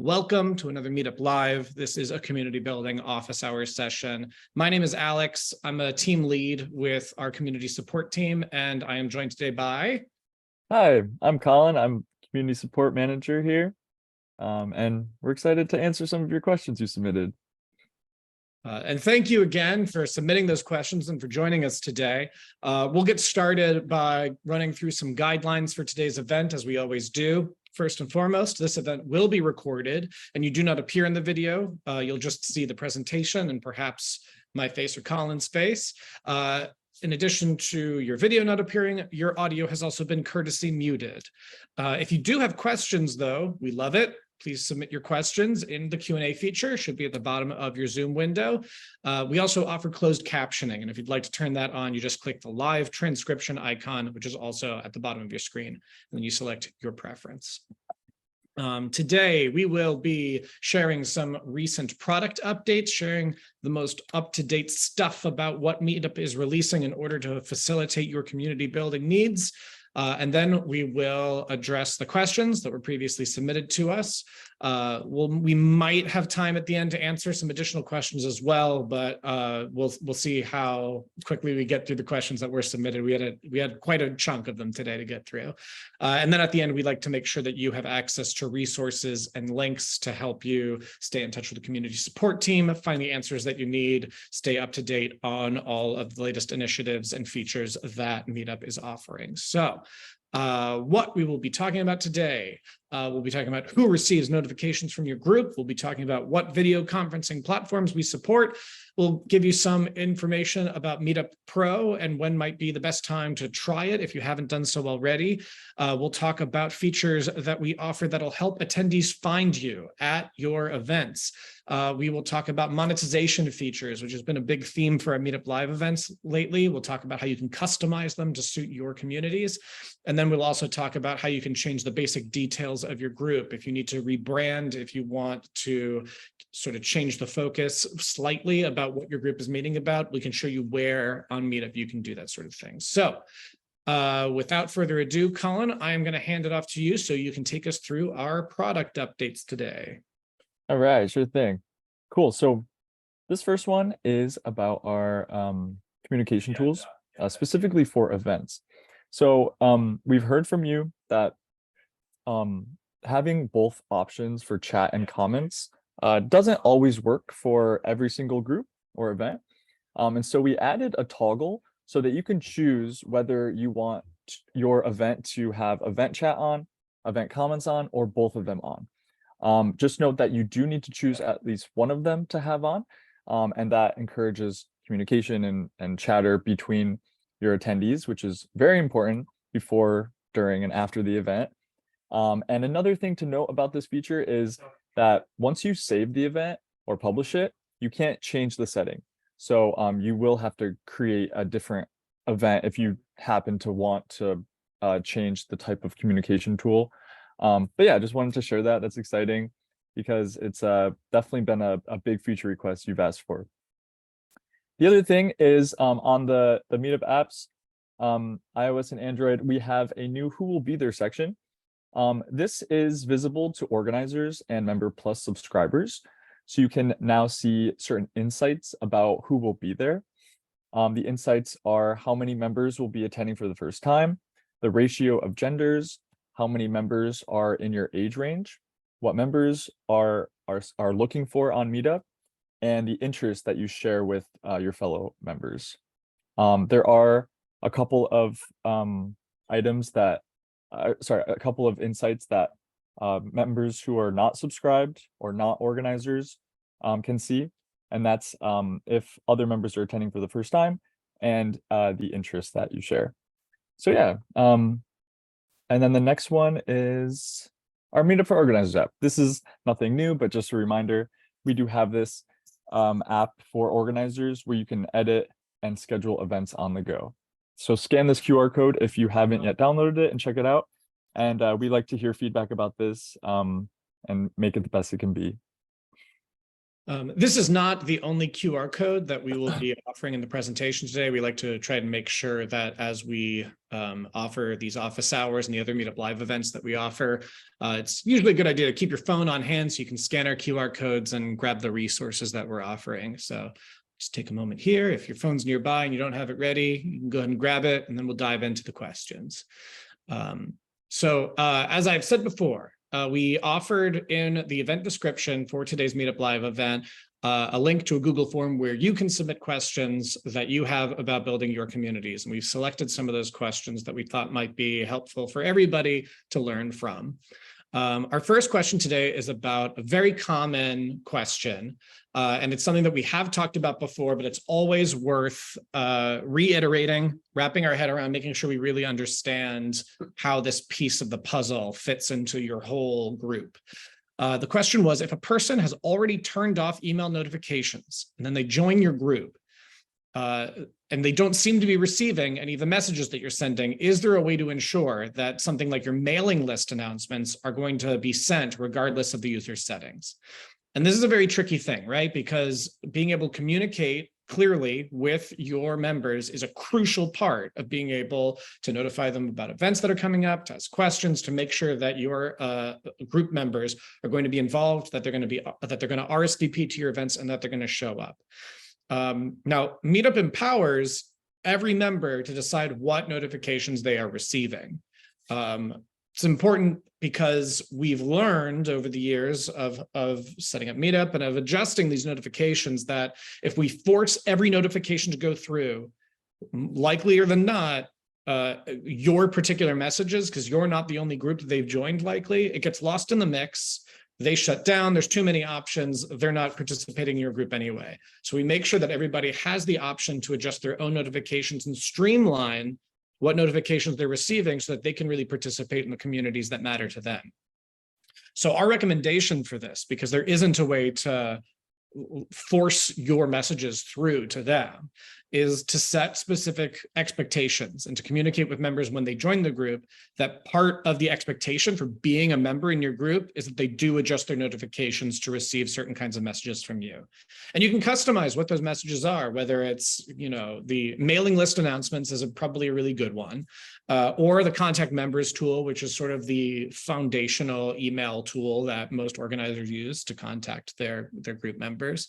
Welcome to another Meetup Live. This is a community building office hours session. My name is Alex. I'm a team lead with our community support team, and I am joined today by... Hi, I'm Colin. I'm community support manager here. And we're excited to answer some of your questions you submitted. And thank you again for submitting those questions and for joining us today. We'll get started by running through some guidelines for today's event, as we always do. First and foremost, this event will be recorded and you do not appear in the video. You'll just see the presentation and perhaps my face or Colin's face. In addition to your video not appearing, your audio has also been courtesy muted. If you do have questions, though, we love it. Please submit your questions in the Q&A feature. It should be at the bottom of your Zoom window. We also offer closed captioning, and if you'd like to turn that on, you just click the live transcription icon, which is also at the bottom of your screen, and then you select your preference. Today, we will be sharing some recent product updates, sharing the most up-to-date stuff about what Meetup is releasing in order to facilitate your community building needs. And then we will address the questions that were previously submitted to us. We might have time at the end to answer some additional questions as well, but we'll see how quickly we get through the questions that were submitted. We had quite a chunk of them today to get through. And then at the end, we'd like to make sure that you have access to resources and links to help you stay in touch with the community support team, find the answers that you need, stay up to date on all of the latest initiatives and features that Meetup is offering. So what we will be talking about today, we'll be talking about who receives notifications from your group. We'll be talking about what video conferencing platforms we support. We'll give you some information about Meetup Pro and when might be the best time to try it if you haven't done so already. We'll talk about features that we offer that'll help attendees find you at your events. We will talk about monetization features, which has been a big theme for our Meetup Live events lately. We'll talk about how you can customize them to suit your communities. And then we'll also talk about how you can change the basic details of your group. If you need to rebrand, if you want to sort of change the focus slightly about what your group is meeting about, we can show you where on Meetup you can do that sort of thing. So without further ado, Colin, I am going to hand it off to you so you can take us through our product updates today. All right, sure thing. Cool. So this first one is about our communication tools, specifically for events. So we've heard from you that having both options for chat and comments doesn't always work for every single group or event. And so we added a toggle so that you can choose whether you want your event to have event chat on, event comments on, or both of them on. Just note that you do need to choose at least one of them to have on, and that encourages communication and chatter between your attendees, which is very important before, during, and after the event. And another thing to note about this feature is that once you save the event or publish it, you can't change the setting. So you will have to create a different event if you happen to want to change the type of communication tool. But yeah, I just wanted to share that. That's exciting because it's definitely been a big feature request you've asked for. The other thing is on the Meetup apps, iOS and Android, we have a new Who Will Be There section. This is visible to organizers and Member Plus subscribers. So you can now see certain insights about who will be there. The insights are how many members will be attending for the first time, the ratio of genders, how many members are in your age range, what members are looking for on Meetup, and the interests that you share with your fellow members. There are a couple of items that, a couple of insights that members who are not subscribed or not organizers can see, and that's if other members are attending for the first time and the interests that you share. So yeah, and then the next one is our Meetup for Organizers app. This is nothing new, but just a reminder, we do have this app for organizers where you can edit and schedule events on the go. So scan this QR code if you haven't yet downloaded it and check it out. And we like to hear feedback about this and make it the best it can be. This is not the only QR code that we will be offering in the presentation today. We like to try to make sure that as we offer these office hours and the other Meetup Live events that we offer, it's usually a good idea to keep your phone on hand so you can scan our QR codes and grab the resources that we're offering. So just take a moment here. If your phone's nearby and you don't have it ready, you can go ahead and grab it, and then we'll dive into the questions. As I've said before, we offered in the event description for today's Meetup Live event a link to a Google form where you can submit questions that you have about building your communities. And we've selected some of those questions that we thought might be helpful for everybody to learn from. Our first question today is about a very common question, and it's something that we have talked about before, but it's always worth reiterating, wrapping our head around, making sure we really understand how this piece of the puzzle fits into your whole group. The question was, if a person has already turned off email notifications and then they join your group, and they don't seem to be receiving any of the messages that you're sending, is there a way to ensure that something like your mailing list announcements are going to be sent regardless of the user's settings? And this is a very tricky thing, right? Because being able to communicate clearly with your members is a crucial part of being able to notify them about events that are coming up, to ask questions, to make sure that your group members are going to be involved, that they're going to RSVP to your events, and that they're going to show up. Now, Meetup empowers every member to decide what notifications they are receiving. It's important because we've learned over the years of setting up Meetup and of adjusting these notifications that if we force every notification to go through, likelier than not, your particular messages, because you're not the only group that they've joined, likely, it gets lost in the mix. They shut down, there's too many options, they're not participating in your group anyway. So we make sure that everybody has the option to adjust their own notifications and streamline what notifications they're receiving so that they can really participate in the communities that matter to them. So our recommendation for this, because there isn't a way to force your messages through to them, is to set specific expectations and to communicate with members when they join the group that part of the expectation for being a member in your group is that they do adjust their notifications to receive certain kinds of messages from you. And you can customize what those messages are, whether it's, the mailing list announcements is probably a really good one, or the contact members tool, which is sort of the foundational email tool that most organizers use to contact their group members.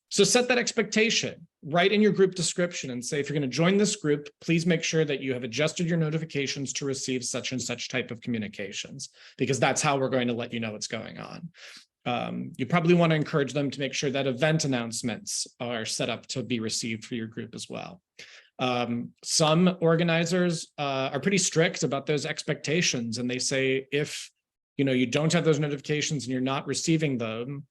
So set that expectation, write in your group description and say, if you're going to join this group, please make sure that you have adjusted your notifications to receive such and such type of communications, because that's how we're going to let you know what's going on. You probably want to encourage them to make sure that event announcements are set up to be received for your group as well. Some organizers are pretty strict about those expectations, and they say if you don't have those notifications and you're not receiving them,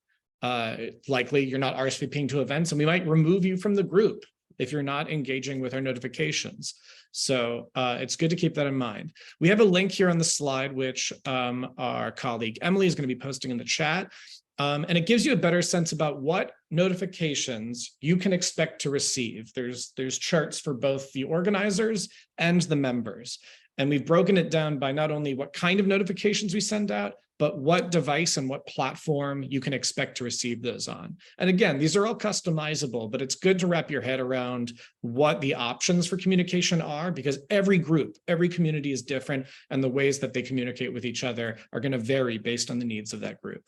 likely you're not RSVPing to events, and we might remove you from the group if you're not engaging with our notifications. So it's good to keep that in mind. We have a link here on the slide, which our colleague Emily is going to be posting in the chat. And it gives you a better sense about what notifications you can expect to receive. There's charts for both the organizers and the members. And we've broken it down by not only what kind of notifications we send out, but what device and what platform you can expect to receive those on. And again, these are all customizable, but it's good to wrap your head around what the options for communication are, because every group, every community is different, and the ways that they communicate with each other are going to vary based on the needs of that group.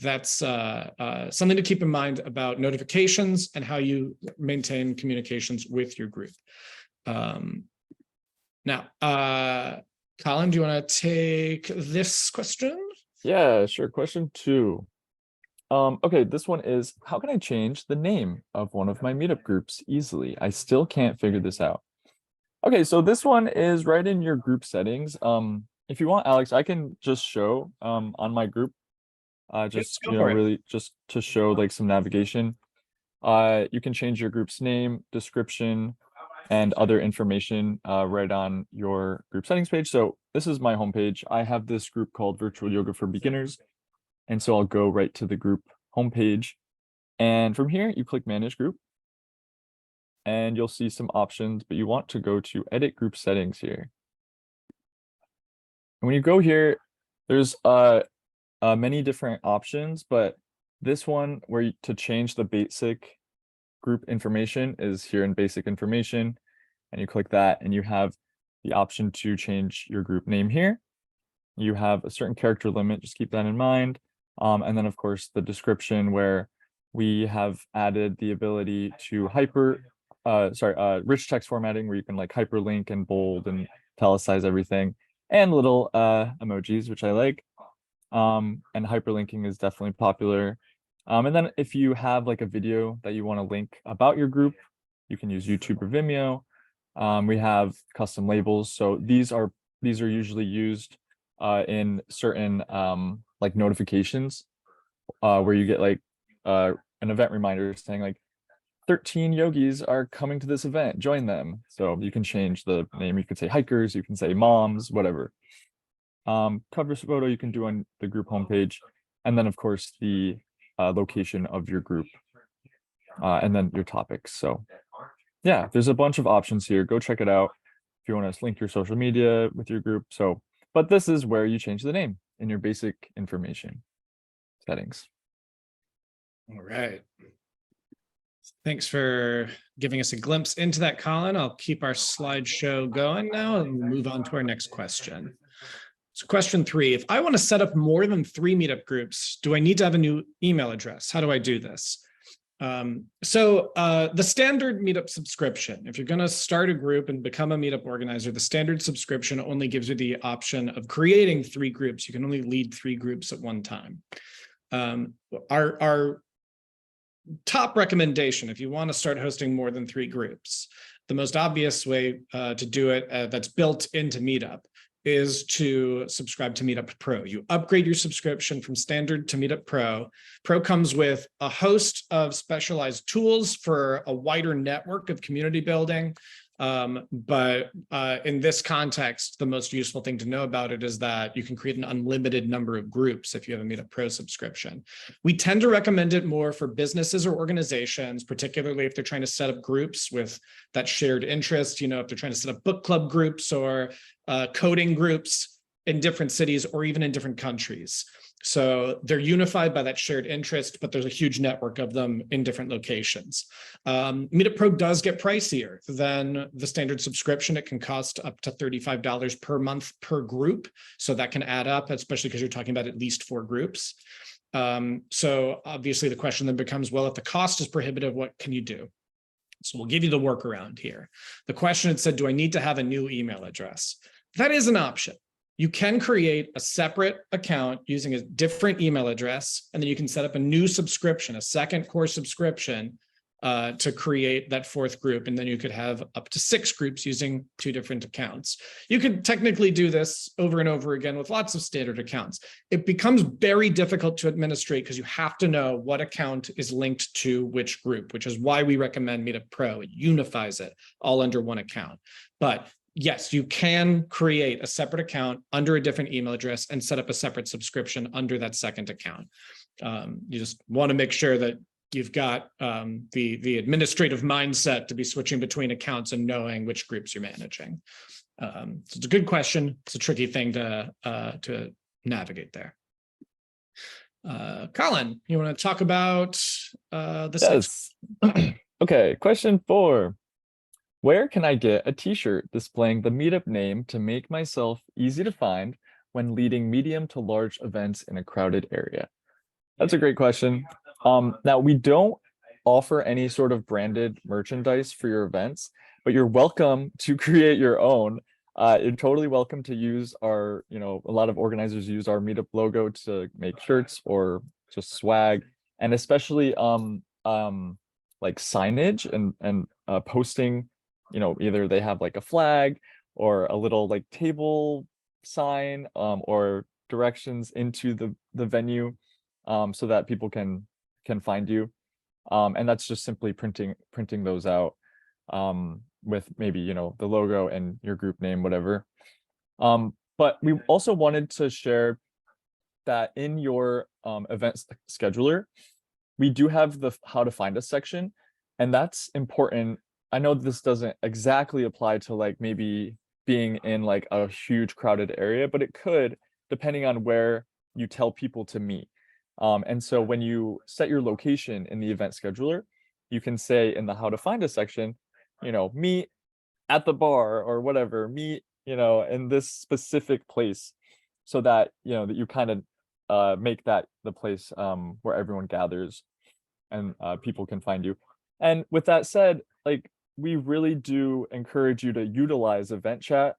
That's something to keep in mind about notifications and how you maintain communications with your group. Now, Colin, do you want to take this question? Yeah, sure. Question 2. Okay, this one is, how can I change the name of one of my Meetup groups easily? I still can't figure this out. Okay, so this one is right in your group settings. If you want, Alex, I can just show on my group, really just to show like some navigation. You can change your group's name, description, and other information right on your group settings page. So this is my homepage. I have this group called Virtual Yoga for Beginners. And so I'll go right to the group homepage. And from here, you click Manage Group. And you'll see some options, but you want to go to Edit Group Settings here. And when you go here, there's many different options, but This one to change the basic group information is here in basic information, and you click that and you have the option to change your group name here. You have a certain character limit, just keep that in mind. And then of course the description, where we have added the ability to rich text formatting, where you can like hyperlink and bold and italicize everything, and little emojis, which I like. And hyperlinking is definitely popular. And then if you have like a video that you want to link about your group, you can use YouTube or Vimeo. We have custom labels. So these are usually used in certain like notifications where you get like an event reminder saying like 13 yogis are coming to this event, join them. So you can change the name. You could say hikers, you can say moms, whatever. Cover photo you can do on the group homepage, and then of course the location of your group, and then your topics. So yeah, there's a bunch of options here. Go check it out if you want to link your social media with your group. So, but this is where you change the name in your basic information settings. All right. Thanks for giving us a glimpse into that, Colin. I'll keep our slideshow going now and move on to our next question. So question 3, if I want to set up more than 3 meetup groups, do I need to have a new email address? How do I do this? The standard meetup subscription, if you're going to start a group and become a meetup organizer, the standard subscription only gives you the option of creating 3 groups. You can only lead 3 groups at one time. Our top recommendation, if you want to start hosting more than 3 groups, the most obvious way to do it that's built into Meetup is to subscribe to Meetup Pro. You upgrade your subscription from standard to Meetup Pro. Pro comes with a host of specialized tools for a wider network of community building. But in this context, the most useful thing to know about it is that you can create an unlimited number of groups if you have a Meetup Pro subscription. We tend to recommend it more for businesses or organizations, particularly if they're trying to set up groups with that shared interest, if they're trying to set up book club groups or coding groups in different cities or even in different countries. So they're unified by that shared interest, but there's a huge network of them in different locations. Meetup Pro does get pricier than the standard subscription. It can cost up to $35 per month per group. So that can add up, especially because you're talking about at least 4 groups. So obviously the question then becomes, well, if the cost is prohibitive, what can you do? So we'll give you the workaround here. The question had said, do I need to have a new email address? That is an option. You can create a separate account using a different email address, and then you can set up a new subscription, a second core subscription to create that 4th group. And then you could have up to 6 groups using 2 different accounts. You could technically do this over and over again with lots of standard accounts. It becomes very difficult to administrate because you have to know what account is linked to which group, which is why we recommend Meetup Pro. It unifies it all under one account. But yes, you can create a separate account under a different email address and set up a separate subscription under that second account. You just want to make sure that you've got the administrative mindset to be switching between accounts and knowing which groups you're managing. So it's a good question. It's a tricky thing to navigate there. Colin, you want to talk about this? Yes. Okay, question 4. Where can I get a t-shirt displaying the Meetup name to make myself easy to find when leading medium to large events in a crowded area? That's a great question. Now, we don't offer any sort of branded merchandise for your events, but you're welcome to create your own. You're totally welcome to use our, a lot of organizers use our Meetup logo to make shirts or just swag, and especially like signage and posting. Either they have like a flag or a little like table sign or directions into the venue so that people can find you. And that's just simply printing those out with maybe, the logo and your group name, whatever. But we also wanted to share that in your event scheduler, we do have the how to find us section, and that's important. I know this doesn't exactly apply to like maybe being in like a huge crowded area, but it could, depending on where you tell people to meet. And so when you set your location in the event scheduler, you can say in the how to find a section, meet at the bar or whatever, meet, in this specific place, so that, that you kind of make that the place where everyone gathers and people can find you. And with that said, like, we really do encourage you to utilize event chat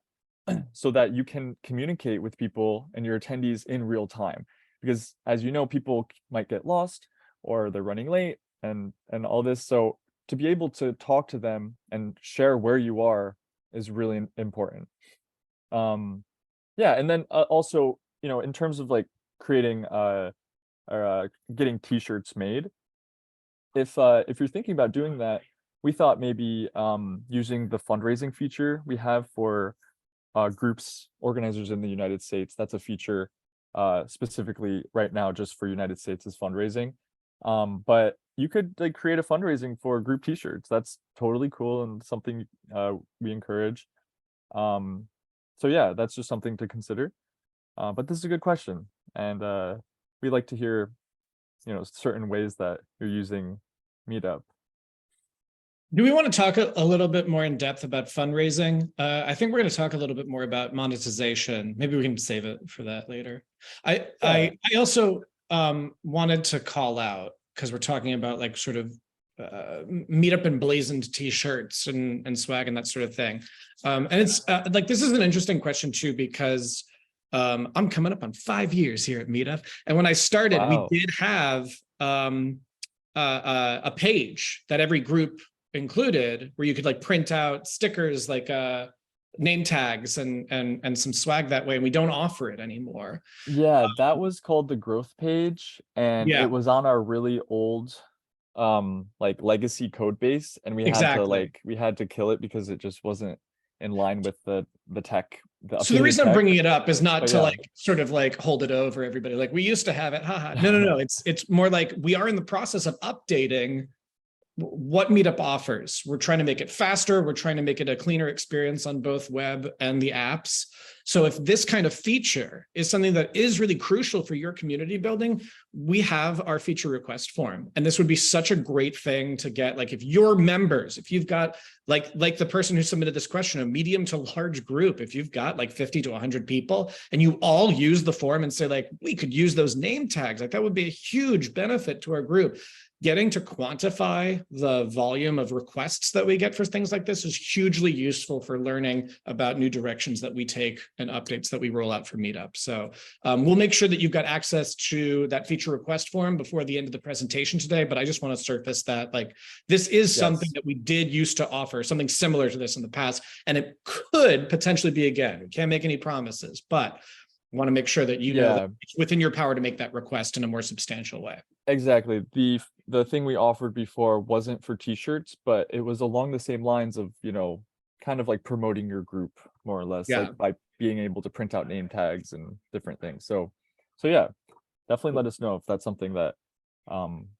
so that you can communicate with people and your attendees in real time. Because as you know, people might get lost or they're running late and all this. So to be able to talk to them and share where you are is really important. Yeah, and then also, in terms of like creating getting t-shirts made, if you're thinking about doing that, we thought maybe using the fundraising feature we have for groups, organizers in the United States. That's a feature specifically right now just for United States is fundraising. But you could like create a fundraising for group t-shirts. That's totally cool and something we encourage. So yeah, that's just something to consider. But this is a good question, and we like to hear, certain ways that you're using Meetup. Do we want to talk a little bit more in depth about fundraising? I think we're going to talk a little bit more about monetization. Maybe we can save it for that later. I also wanted to call out, because we're talking about like sort of Meetup emblazoned t-shirts and swag and that sort of thing. And it's like, this is an interesting question too, because I'm coming up on 5 years here at Meetup. And when I started, Wow. we did have a page that every group included where you could like print out stickers, like name tags and some swag that way. And we don't offer it anymore. Yeah, that was called the growth page, and Yeah, it was on our really old like legacy code base, and exactly. we had to kill it because it just wasn't in line with the tech, the So the updated reason I'm tech. bringing it up is not But to yeah, like sort of like hold it over everybody. Like we used to have it. Haha. No. It's more like we are in the process of updating what Meetup offers. We're trying to make it faster. We're trying to make it a cleaner experience on both web and the apps. So if this kind of feature is something that is really crucial for your community building, we have our feature request form. And this would be such a great thing to get, like if your members, if you've got like the person who submitted this question, a medium to large group, if you've got like 50 to 100 people and you all use the form and say like, we could use those name tags, like that would be a huge benefit to our group. Getting to quantify the volume of requests that we get for things like this is hugely useful for learning about new directions that we take and updates that we roll out for Meetup. So we'll make sure that you've got access to that feature request form before the end of the presentation today, but I just want to surface that like this is something yes. that we did used to offer, something similar to this in the past, and it could potentially be again. We can't make any promises, but want to make sure that you know that it's within your power to make that request in a more substantial way. Exactly. The thing we offered before wasn't for t-shirts, but it was along the same lines of, kind of like promoting your group more or less, Yeah. like by being able to print out name tags and different things. So yeah, definitely let us know if that's something that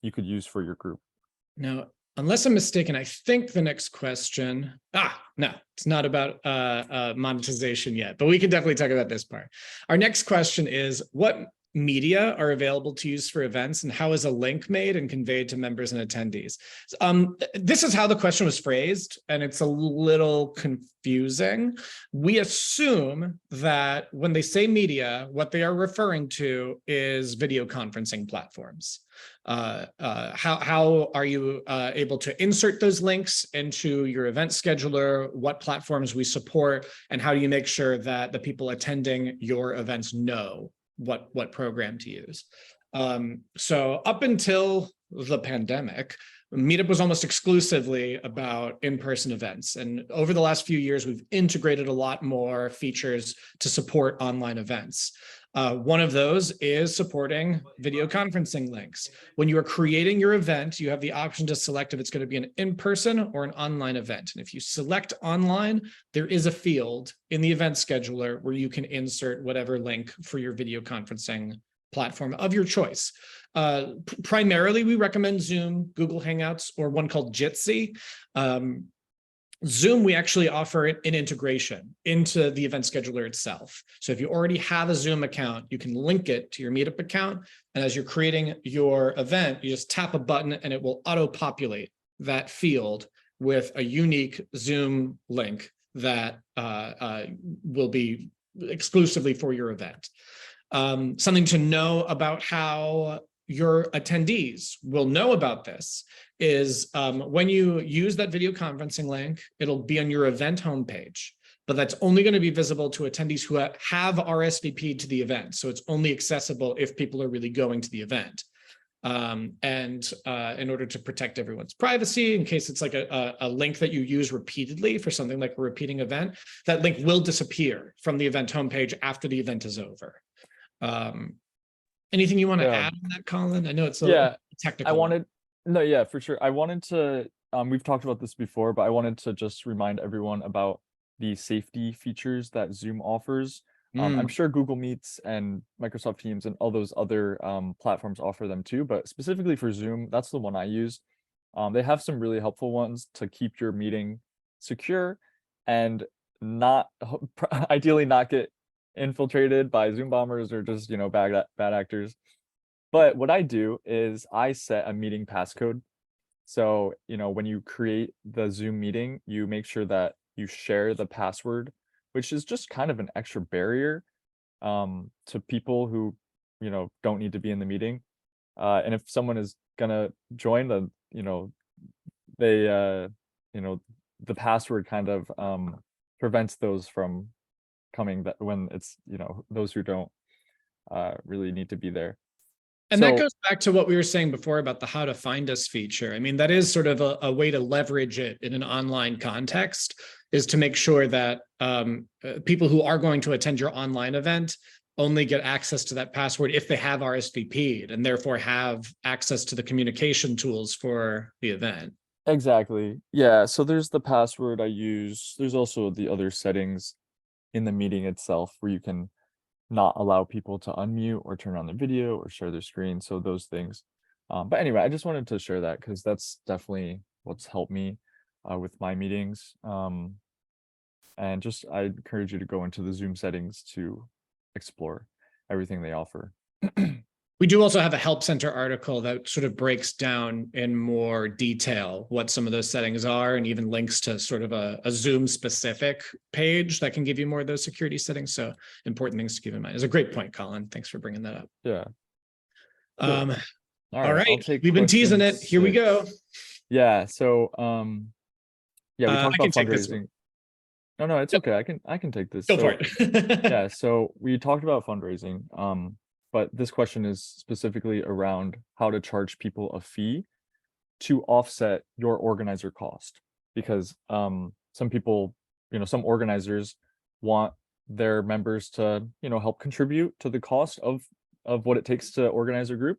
you could use for your group. Now, unless I'm mistaken, I think the next question, no, it's not about monetization yet, but we can definitely talk about this part. Our next question is, what media are available to use for events, and how is a link made and conveyed to members and attendees? This is how the question was phrased, and it's a little confusing. We assume that when they say media, what they are referring to is video conferencing platforms. How are you able to insert those links into your event scheduler, what platforms we support, and how do you make sure that the people attending your events know what program to use? So up until the pandemic, Meetup was almost exclusively about in-person events. And over the last few years, we've integrated a lot more features to support online events. One of those is supporting video conferencing links. When you are creating your event, you have the option to select if it's going to be an in-person or an online event. And if you select online, there is a field in the event scheduler where you can insert whatever link for your video conferencing platform of your choice. Primarily, we recommend Zoom, Google Hangouts, or one called Jitsi. Zoom, we actually offer an integration into the event scheduler itself. So if you already have a Zoom account, you can link it to your Meetup account. And as you're creating your event, you just tap a button and it will auto-populate that field with a unique Zoom link that will be exclusively for your event. Something to know about how your attendees will know about this is when you use that video conferencing link, it'll be on your event homepage, but that's only going to be visible to attendees who have RSVP'd to the event. So it's only accessible if people are really going to the event. In order to protect everyone's privacy, in case it's like a link that you use repeatedly for something like a repeating event, that link will disappear from the event homepage after the event is over. Anything you want to add on that, Colin? I know it's a technical. Yeah, for sure. I wanted to, we've talked about this before, but I wanted to just remind everyone about the safety features that Zoom offers. I'm sure Google Meets and Microsoft Teams and all those other platforms offer them too, but specifically for Zoom, that's the one I use. They have some really helpful ones to keep your meeting secure and not ideally not get infiltrated by Zoom bombers or just, you know, bad actors. But what I do is I set a meeting passcode. So, you know, when you create the Zoom meeting, you make sure that you share the password, which is just kind of an extra barrier to people who, you know, don't need to be in the meeting. And if someone is gonna join, then, you know, they, you know, the password kind of prevents those from coming, that when it's, you know, those who don't really need to be there. And that goes back to what we were saying before about the how to find us feature. I mean, that is sort of a way to leverage it in an online context, is to make sure that people who are going to attend your online event only get access to that password if they have RSVP'd and therefore have access to the communication tools for the event. Exactly. Yeah. So there's the password I use. There's also the other settings in the meeting itself where you can not allow people to unmute or turn on their video or share their screen. So those things. But anyway, I just wanted to share that because that's definitely what's helped me with my meetings. And just I encourage you to go into the Zoom settings to explore everything they offer. We do also have a Help Center article that sort of breaks down in more detail what some of those settings are, and even links to sort of a Zoom specific page that can give you more of those security settings. So important things to keep in mind. It's a great point, Colin. Thanks for bringing that up. Yeah. Cool. All right. We've been teasing it. Here we go. Yeah. So yeah, we talked about fundraising. No, it's okay. I can take this. Go for it. Yeah, so we talked about fundraising. But this question is specifically around how to charge people a fee to offset your organizer cost. Because some people, you know, some organizers want their members to, you know, help contribute to the cost of what it takes to organize a group.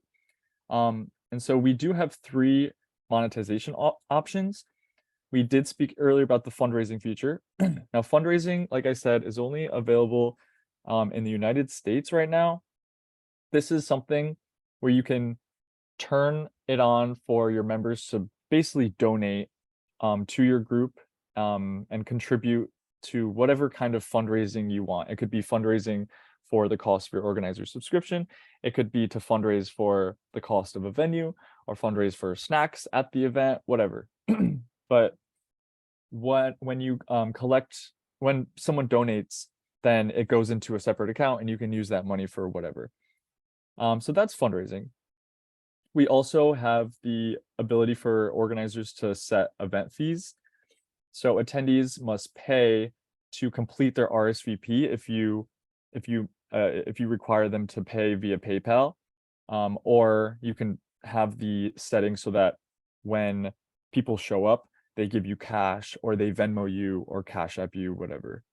And so we do have 3 monetization options. We did speak earlier about the fundraising feature. Now, fundraising, like I said, is only available in the United States right now. This is something where you can turn it on for your members to basically donate to your group and contribute to whatever kind of fundraising you want. It could be fundraising for the cost of your organizer subscription. It could be to fundraise for the cost of a venue or fundraise for snacks at the event, whatever. But when you when someone donates, then it goes into a separate account and you can use that money for whatever. So that's fundraising. We also have the ability for organizers to set event fees. So attendees must pay to complete their RSVP if you require them to pay via PayPal, or you can have the setting so that when people show up, they give you cash or they Venmo you or Cash App you, whatever.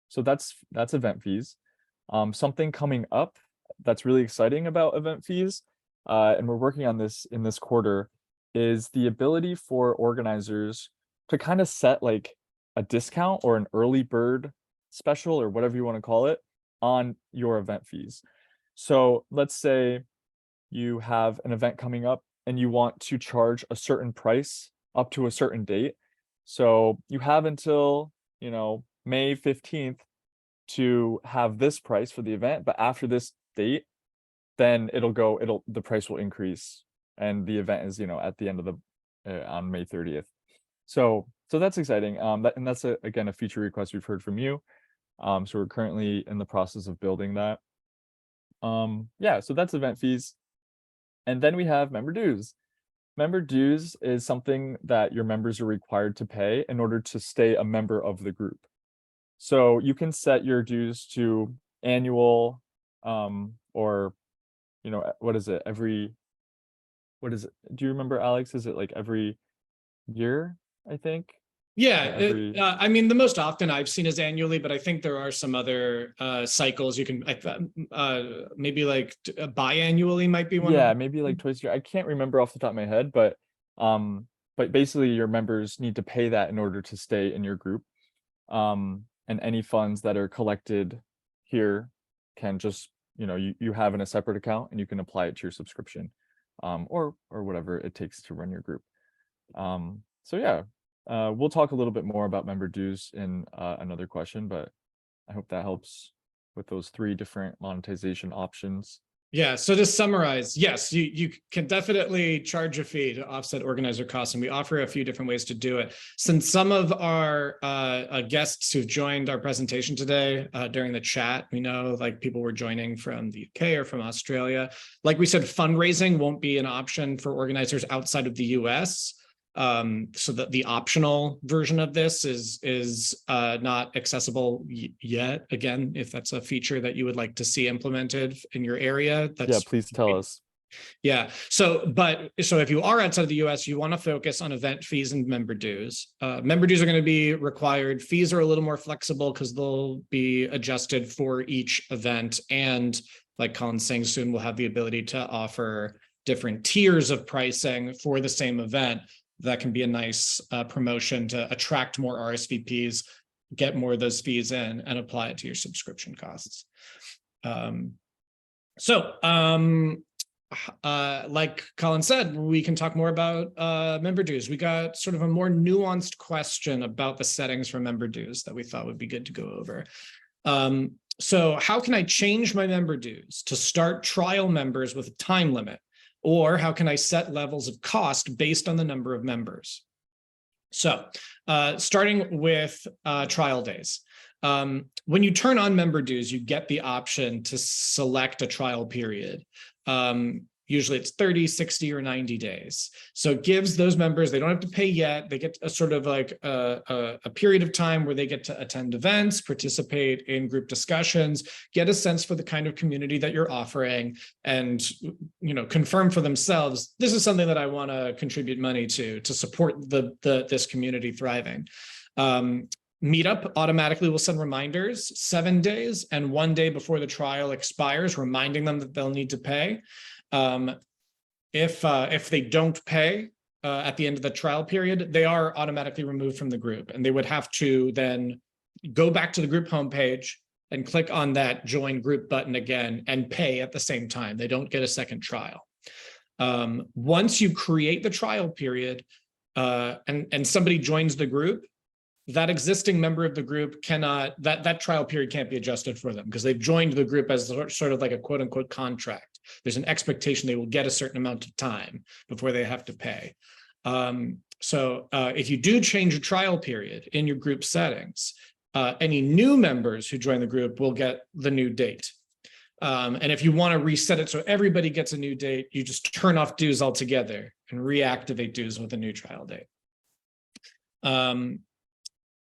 So that's event fees. Something coming up that's really exciting about event fees, and we're working on this in this quarter, is the ability for organizers to kind of set like a discount or an early bird special or whatever you want to call it on your event fees. So let's say you have an event coming up and you want to charge a certain price up to a certain date. So you have until, May 15th to have this price for the event, but after this date, then the price will increase, and the event is, at the end of on May 30th. So that's exciting. That's again a feature request we've heard from you. So we're currently in the process of building that. Yeah, so that's event fees. And then we have member dues. Member dues is something that your members are required to pay in order to stay a member of the group. So you can set your dues to annual, or, what is it? What is it? Do you remember, Alex? Is it like every year, I think? Yeah, I mean, the most often I've seen is annually, but I think there are some other cycles you can, maybe like biannually might be one of Yeah, them. maybe like twice a year. I can't remember off the top of my head, but basically your members need to pay that in order to stay in your group. And any funds that are collected here can just, you have in a separate account, and you can apply it to your subscription, or whatever it takes to run your group. So yeah, we'll talk a little bit more about member dues in another question, but I hope that helps with those 3 different monetization options. Yeah, so to summarize, yes, you can definitely charge a fee to offset organizer costs, and we offer a few different ways to do it. Since some of our guests who've joined our presentation today during the chat, we know like people were joining from the UK or from Australia. Like we said, fundraising won't be an option for organizers outside of the US. So that the optional version of this is not accessible yet. Again, if that's a feature that you would like to see implemented in your area, Yeah, please tell us. Yeah. So if you are outside of the US, you want to focus on event fees and member dues. Member dues are going to be required. Fees are a little more flexible because they'll be adjusted for each event. And like Colin's saying, soon we'll have the ability to offer different tiers of pricing for the same event. That can be a nice promotion to attract more RSVPs, get more of those fees in, and apply it to your subscription costs. Like Colin said, we can talk more about member dues. We got sort of a more nuanced question about the settings for member dues that we thought would be good to go over. So how can I change my member dues to start trial members with a time limit? Or how can I set levels of cost based on the number of members? So starting with trial days. When you turn on member dues, you get the option to select a trial period. Usually it's 30, 60, or 90 days. So it gives those members, they don't have to pay yet. They get a sort of like a period of time where they get to attend events, participate in group discussions, get a sense for the kind of community that you're offering, and confirm for themselves, this is something that I want to contribute money to support this community thriving. Meetup automatically will send reminders 7 days and 1 day before the trial expires, reminding them that they'll need to pay. If they don't pay at the end of the trial period, they are automatically removed from the group, and they would have to then go back to the group homepage and click on that join group button again and pay at the same time. They don't get a second trial. Once you create the trial period and somebody joins the group, that existing member of the group cannot, that trial period can't be adjusted for them because they've joined the group as sort of like a quote unquote contract. There's an expectation they will get a certain amount of time before they have to pay. So if you do change a trial period in your group settings, any new members who join the group will get the new date. And if you want to reset it so everybody gets a new date, you just turn off dues altogether and reactivate dues with a new trial date.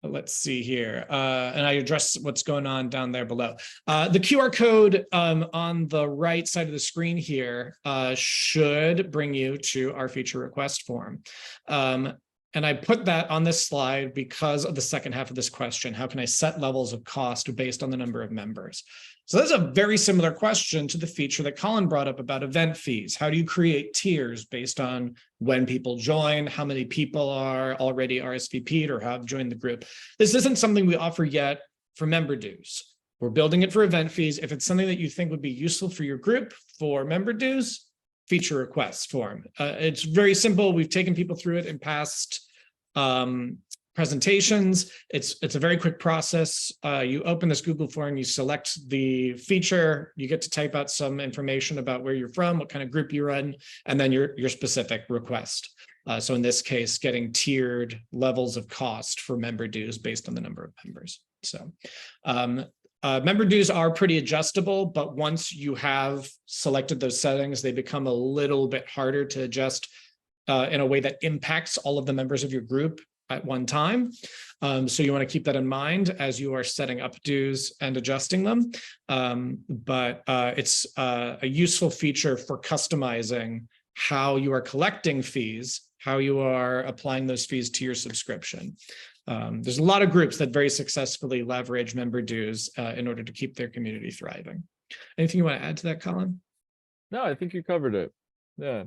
Let's see here. And I address what's going on down there below. The QR code on the right side of the screen here should bring you to our feature request form. And I put that on this slide because of the second half of this question. How can I set levels of cost based on the number of members? So that's a very similar question to the feature that Colin brought up about event fees. How do you create tiers based on when people join, how many people are already RSVP'd or have joined the group? This isn't something we offer yet for member dues. We're building it for event fees. If it's something that you think would be useful for your group for member dues, feature requests form. It's very simple. We've taken people through it in past presentations. It's a very quick process. You open this Google form, you select the feature, you get to type out some information about where you're from, what kind of group you're in, and then your specific request. So in this case, getting tiered levels of cost for member dues based on the number of members. So member dues are pretty adjustable, but once you have selected those settings, they become a little bit harder to adjust in a way that impacts all of the members of your group at one time. So you want to keep that in mind as you are setting up dues and adjusting them. But it's a useful feature for customizing how you are collecting fees, how you are applying those fees to your subscription. There's a lot of groups that very successfully leverage member dues in order to keep their community thriving. Anything you want to add to that, Colin? No, I think you covered it. Yeah,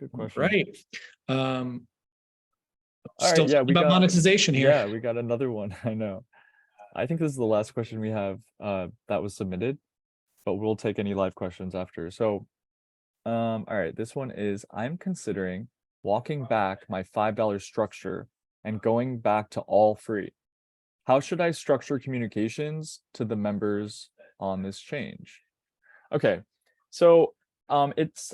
good question. Right. All Still right, yeah, we about got monetization here. Yeah, we got another one. I know. I think this is the last question we have that was submitted, but we'll take any live questions after. So, all right, this one is, I'm considering walking back my $5 structure and going back to all free. How should I structure communications to the members on this change? Okay, so I'm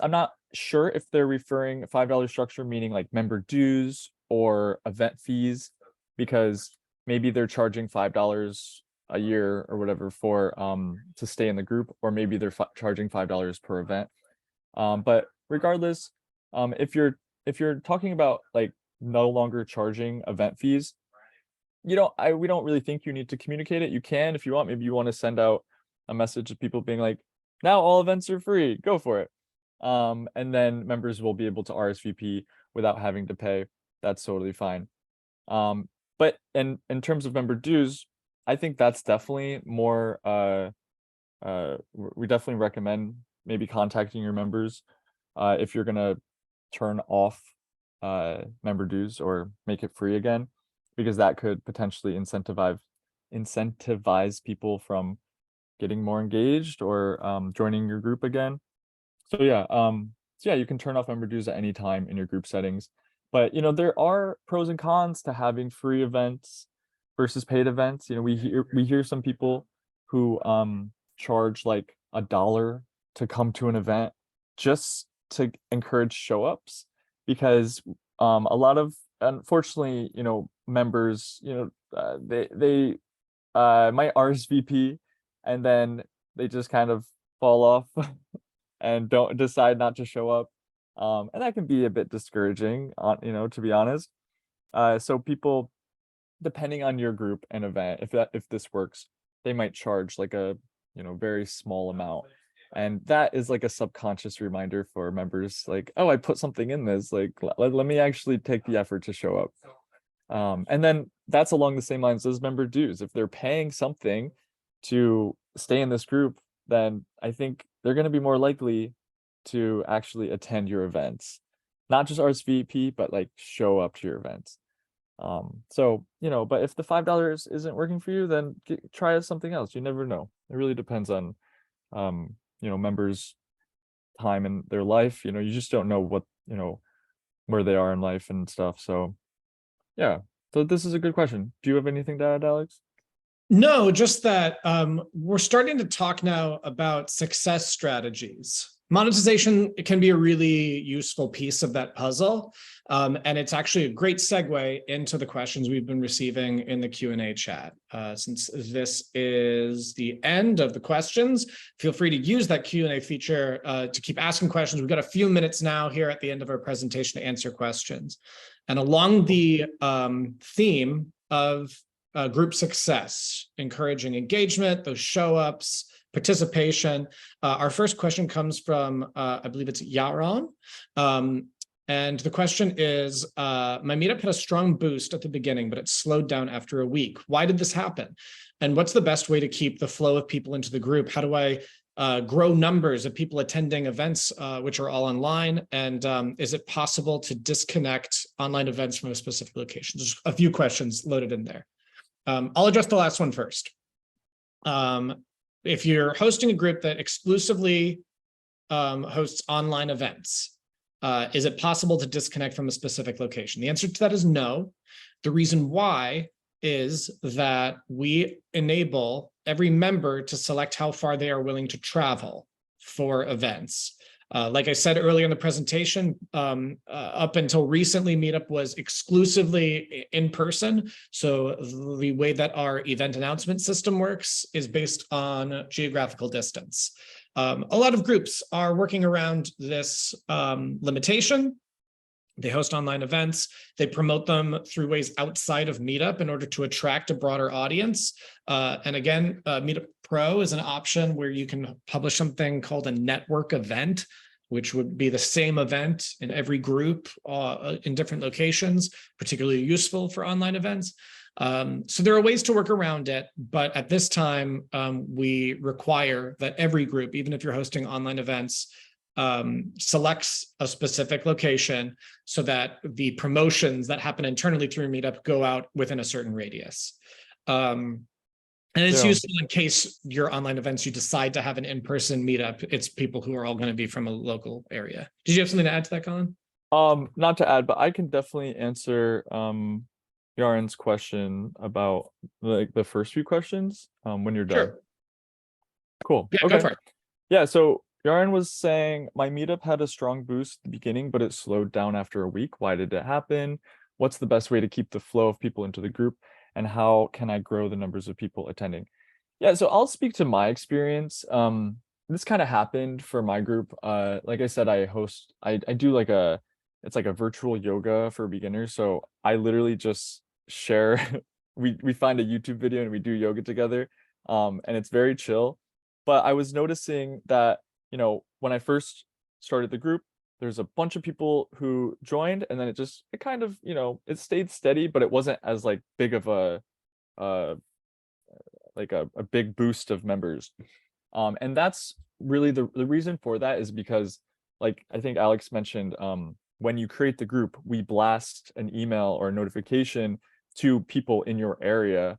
not sure if they're referring $5 structure meaning like member dues or event fees, because maybe they're charging $5 a year or whatever for to stay in the group, or maybe they're charging $5 per event. But regardless, if you're talking about like no longer charging event fees, we don't really think you need to communicate it. You can if you want. Maybe you want to send out a message to people being like, now all events are free, go for it. And then members will be able to RSVP without having to pay. That's totally fine. But in terms of member dues, I think that's definitely more we definitely recommend maybe contacting your members if you're gonna turn off member dues or make it free again, because that could potentially incentivize people from getting more engaged or joining your group again. So yeah, you can turn off member dues at any time in your group settings. But there are pros and cons to having free events versus paid events. We hear some people who charge like $1 to come to an event just to encourage show ups, because a lot of, unfortunately, members, they might RSVP and then they just kind of fall off and don't decide not to show up. And that can be a bit discouraging, to be honest. So people, depending on your group and event, if this works, they might charge like a very small amount. And that is like a subconscious reminder for members, like, oh, I put something in this, like, let me actually take the effort to show up. And then that's along the same lines as member dues. If they're paying something to stay in this group, then I think they're going to be more likely to actually attend your events, not just RSVP, but like show up to your events. So, but if the $5 isn't working for you, then try something else. You never know. It really depends on, members' time in their life. You just don't know what, where they are in life and stuff. So yeah, so this is a good question. Do you have anything to add, Alex? No, just that we're starting to talk now about success strategies. Monetization can be a really useful piece of that puzzle. And it's actually a great segue into the questions we've been receiving in the Q&A chat. Since this is the end of the questions, feel free to use that Q&A feature to keep asking questions. We've got a few minutes now here at the end of our presentation to answer questions. And along the theme of group success, encouraging engagement, those show-ups, participation. Our first question comes from, I believe it's Yaron. And the question is, my meetup had a strong boost at the beginning, but it slowed down after a week. Why did this happen? And what's the best way to keep the flow of people into the group? How do I grow numbers of people attending events, which are all online? And is it possible to disconnect online events from a specific location? There's a few questions loaded in there. I'll address the last one first. If you're hosting a group that exclusively hosts online events, Is it possible to disconnect from a specific location? The answer to that is no. The reason why is that we enable every member to select how far they are willing to travel for events. Like I said earlier in the presentation, up until recently, Meetup was exclusively in person. So the way that our event announcement system works is based on geographical distance. A lot of groups are working around this limitation. They host online events. They promote them through ways outside of Meetup in order to attract a broader audience. And again, Meetup Pro is an option where you can publish something called a network event, which would be the same event in every group in different locations, particularly useful for online events. So there are ways to work around it, but at this time, we require that every group, even if you're hosting online events, selects a specific location so that the promotions that happen internally through Meetup go out within a certain radius. And it's useful in case your online events, you decide to have an in-person meetup. It's people who are all going to be from a local area. Did you have something to add to that, Colin? Not to add, but I can definitely answer Yaren's question about like the first few questions when you're done. Sure. Cool. Yeah, okay. go for it. Yeah, so Yaren was saying my meetup had a strong boost at the beginning, but it slowed down after a week. Why did it happen? What's the best way to keep the flow of people into the group? And how can I grow the numbers of people attending? Yeah, so I'll speak to my experience. This kind of happened for my group. Like I said, I do like it's like a virtual yoga for beginners. So I literally just share, we find a YouTube video and we do yoga together. And it's very chill. But I was noticing that, you know, when I first started the group, there's a bunch of people who joined, and then it kind of, you know, it stayed steady, but it wasn't as like big of a big boost of members. And that's really the reason for that is because, like I think Alex mentioned, when you create the group, we blast an email or a notification to people in your area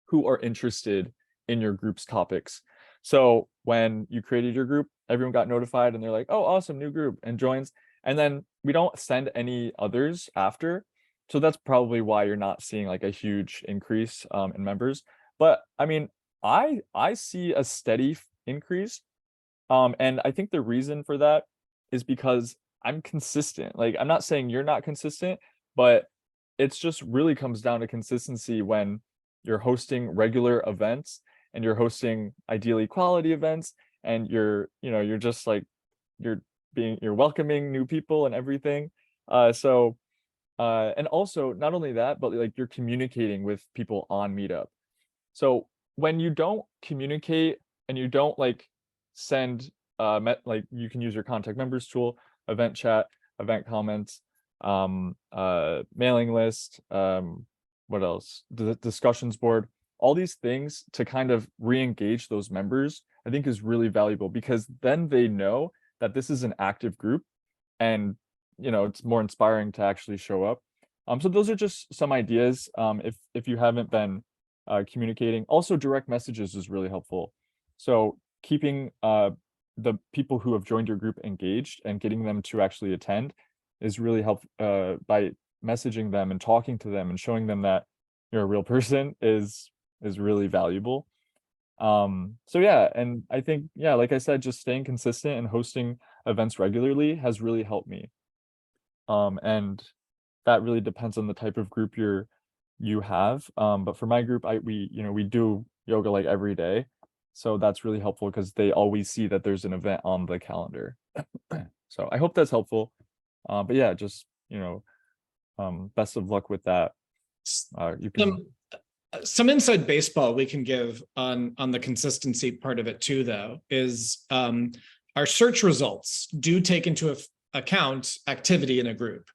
who are interested in your group's topics. So when you created your group, everyone got notified and they're like, oh, awesome, new group, and joins. And then we don't send any others after. So that's probably why you're not seeing like a huge increase in members. But I mean, I see a steady increase. And I think the reason for that is because I'm consistent. Like, I'm not saying you're not consistent, but it's just really comes down to consistency when you're hosting regular events and you're hosting ideally quality events, and you're just like, you're welcoming new people and everything. And also not only that, but like you're communicating with people on Meetup. So when you don't communicate and you don't like send like you can use your contact members tool, event chat, event comments, mailing list, what else? The discussions board, all these things to kind of re-engage those members, I think is really valuable, because then they know that this is an active group, and you know, it's more inspiring to actually show up. So those are just some ideas. If you haven't been communicating, also direct messages is really helpful. So keeping the people who have joined your group engaged and getting them to actually attend is really helpful, by messaging them and talking to them and showing them that you're a real person is really valuable. So yeah, and I think, yeah, like I said, just staying consistent and hosting events regularly has really helped me. And that really depends on the type of group you have. But for my group, we do yoga like every day. So that's really helpful because they always see that there's an event on the calendar. So I hope that's helpful. But yeah, just, best of luck with that. You can some inside baseball we can give on the consistency part of it too, though, is our search results do take into account activity in a group.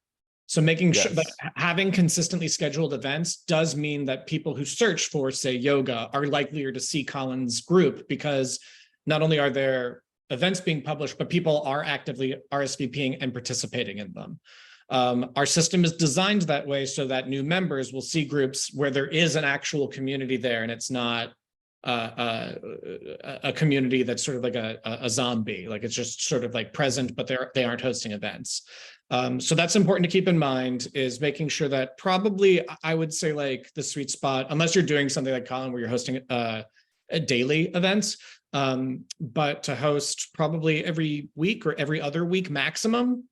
So making sure that having consistently scheduled events does mean that people who search for, say, yoga are likelier to see Colin's group, because not only are there events being published, but people are actively RSVPing and participating in them. Our system is designed that way so that new members will see groups where there is an actual community there, and it's not a community that's sort of like a zombie, like it's just sort of like present, but they aren't hosting events. So that's important to keep in mind, is making sure that probably, I would say, like the sweet spot, unless you're doing something like Colin, where you're hosting a daily events, but to host probably every week or every other week maximum,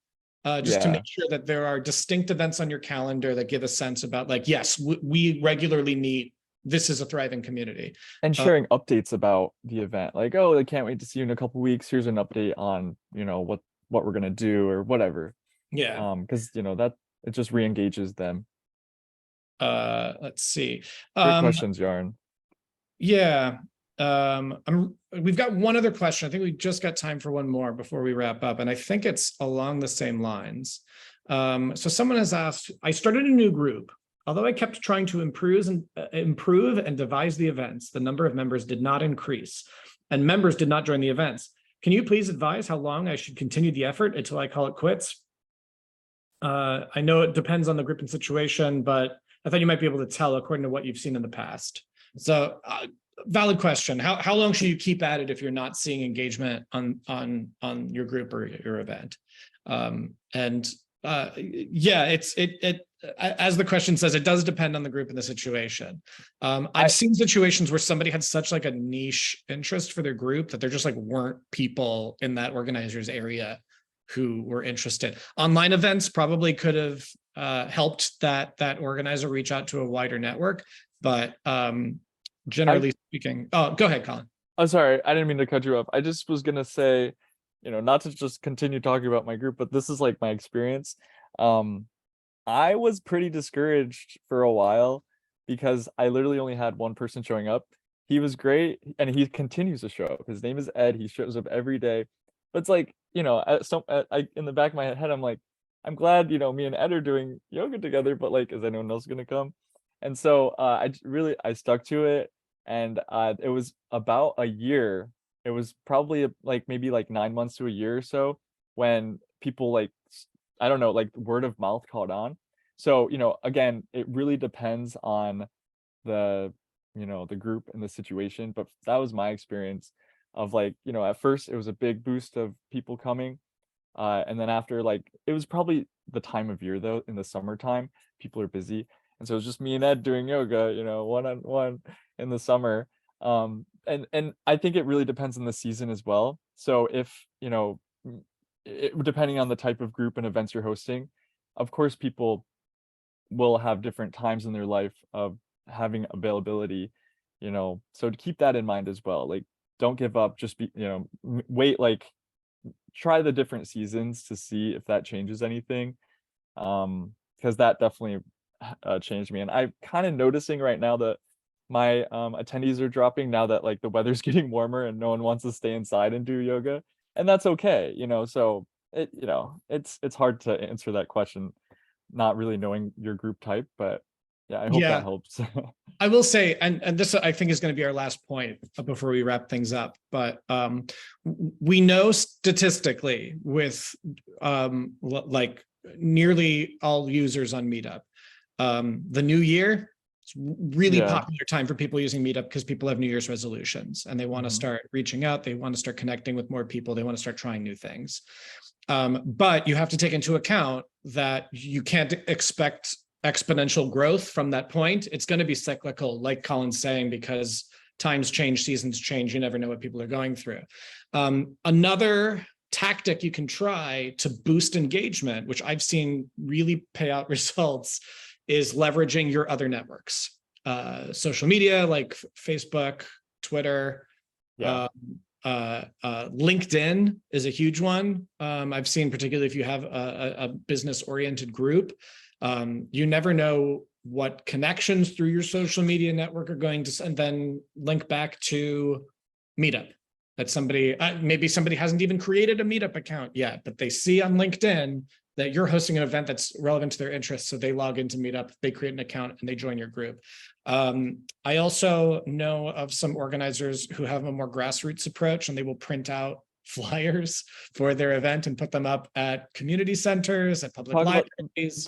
just to Yeah. make sure that there are distinct events on your calendar that give a sense about, like, yes, we regularly meet. This is a thriving community. And sharing updates about the event, like, oh, I can't wait to see you in a couple weeks. Here's an update on, what we're gonna do or whatever. Yeah. Because that it just re-engages them. Let's see. Great questions, Yarn. Yeah. We've got one other question. I think we just got time for one more before we wrap up, and I think it's along the same lines. So someone has asked, I started a new group. Although I kept trying to improve and devise the events, the number of members did not increase, and members did not join the events. Can you please advise how long I should continue the effort until I call it quits? I know it depends on the group and situation, but I thought you might be able to tell according to what you've seen in the past. So valid question. How long should you keep at it if you're not seeing engagement on your group or your event? Yeah, as the question says, it does depend on the group and the situation. I've seen situations where somebody had such like a niche interest for their group that there just like weren't people in that organizer's area who were interested. Online events probably could have helped that organizer reach out to a wider network, but generally speaking, oh, go ahead, Colin. I'm sorry, I didn't mean to cut you off. I just was gonna say, not to just continue talking about my group, but this is like my experience. I was pretty discouraged for a while because I literally only had one person showing up. He was great, and he continues to show up. His name is Ed. He shows up every day. But it's like, in the back of my head, I'm like, I'm glad, me and Ed are doing yoga together, but like, is anyone else gonna come? And so I stuck to it, and it was about a year. It was probably like maybe like 9 months to a year or so when people like, I don't know, like word of mouth caught on. So, again, it really depends on the group and the situation, but that was my experience of like, at first it was a big boost of people coming. And then after, like, it was probably the time of year though, in the summertime, people are busy. And so it was just me and Ed doing yoga, one-on-one in the summer. And I think it really depends on the season as well. So if, depending on the type of group and events you're hosting, of course, people will have different times in their life of having availability, so to keep that in mind as well. Like, don't give up, just be, wait, like, try the different seasons to see if that changes anything. Because that definitely changed me. And I'm kind of noticing right now that my attendees are dropping now that like the weather's getting warmer and no one wants to stay inside and do yoga. And that's okay, so it's hard to answer that question, not really knowing your group type, but yeah, I hope that helps. I will say, and this I think is going to be our last point before we wrap things up, but we know statistically with like nearly all users on Meetup, the new year, it's really popular time for people using Meetup because people have New Year's resolutions and they want to start reaching out. They want to start connecting with more people. They want to start trying new things. But you have to take into account that you can't expect exponential growth from that point. It's going to be cyclical, like Colin's saying, because times change, seasons change. You never know what people are going through. Another tactic you can try to boost engagement, which I've seen really pay out results, is leveraging your other networks, social media like Facebook, Twitter, LinkedIn is a huge one. I've seen, particularly if you have a business-oriented group, you never know what connections through your social media network are going to, and then link back to Meetup. That somebody, maybe somebody hasn't even created a Meetup account yet, but they see on LinkedIn that you're hosting an event that's relevant to their interests. So they log into Meetup, they create an account, and they join your group. I also know of some organizers who have a more grassroots approach, and they will print out flyers for their event and put them up at community centers, at public Talk about libraries.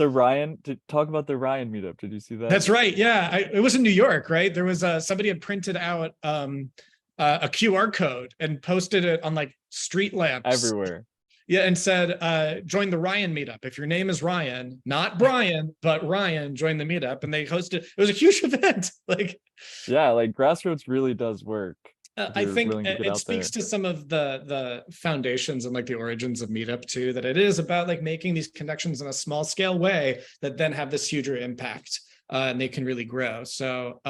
talk about the Ryan meetup. Did you see that? That's right. Yeah, it was in New York, right? There was somebody had printed out a QR code and posted it on like street lamps Everywhere. Yeah, and said, join the Ryan meetup. If your name is Ryan, not Brian, but Ryan, join the meetup. And they hosted, it was a huge event. Like, yeah, like grassroots really does work. I think it speaks to some of the foundations and like the origins of Meetup too, that it is about like making these connections in a small scale way that then have this huger impact. And they can really grow. So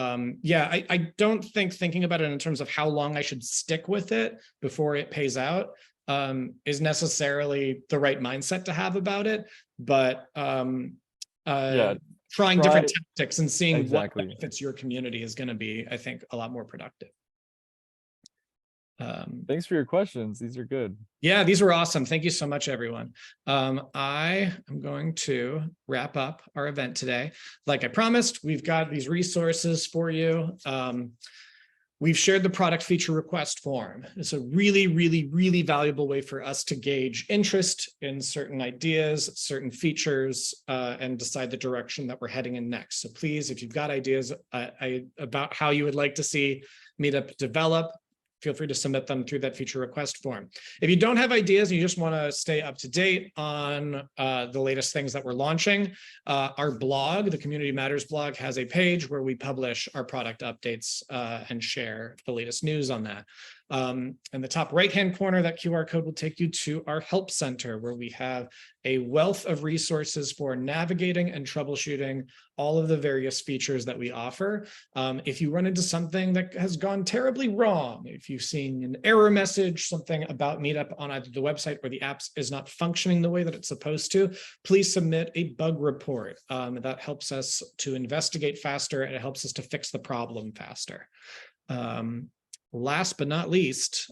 yeah, I don't think thinking about it in terms of how long I should stick with it before it pays out is necessarily the right mindset to have about it. But trying different tactics and seeing what benefits your community is going to be, I think, a lot more productive. Thanks for your questions. These are good. Yeah, these were awesome. Thank you so much, everyone. I am going to wrap up our event today. Like I promised, we've got these resources for you. We've shared the product feature request form. It's a really, really, really valuable way for us to gauge interest in certain ideas, certain features, and decide the direction that we're heading in next. So please, if you've got ideas about how you would like to see Meetup develop, feel free to submit them through that feature request form. If you don't have ideas and you just want to stay up to date on the latest things that we're launching, our blog, the Community Matters blog, has a page where we publish our product updates and share the latest news on that. In the top right-hand corner, that QR code will take you to our help center, where we have a wealth of resources for navigating and troubleshooting all of the various features that we offer. If you run into something that has gone terribly wrong, if you've seen an error message, something about Meetup on either the website or the apps is not functioning the way that it's supposed to, please submit a bug report. That helps us to investigate faster, and it helps us to fix the problem faster. Last but not least,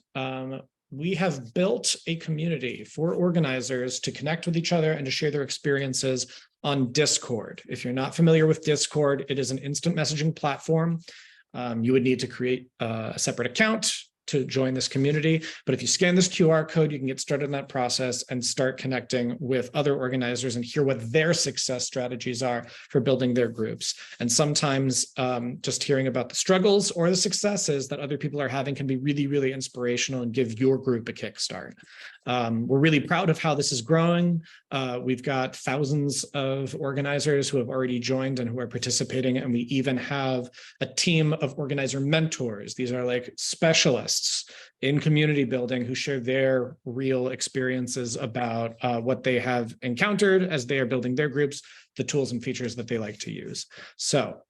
we have built a community for organizers to connect with each other and to share their experiences on Discord. If you're not familiar with Discord, it is an instant messaging platform. You would need to create a separate account to join this community. But if you scan this QR code, you can get started in that process and start connecting with other organizers and hear what their success strategies are for building their groups. And sometimes just hearing about the struggles or the successes that other people are having can be really, really inspirational and give your group a kickstart. We're really proud of how this is growing. We've got thousands of organizers who have already joined and who are participating, and we even have a team of organizer mentors. These are like specialists in community building who share their real experiences about what they have encountered as they are building their groups, the tools and features that they like to use. So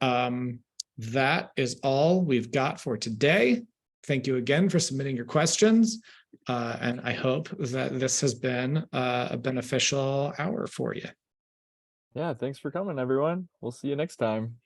that is all we've got for today. Thank you again for submitting your questions. And I hope that this has been a beneficial hour for you. Yeah, thanks for coming, everyone. We'll see you next time.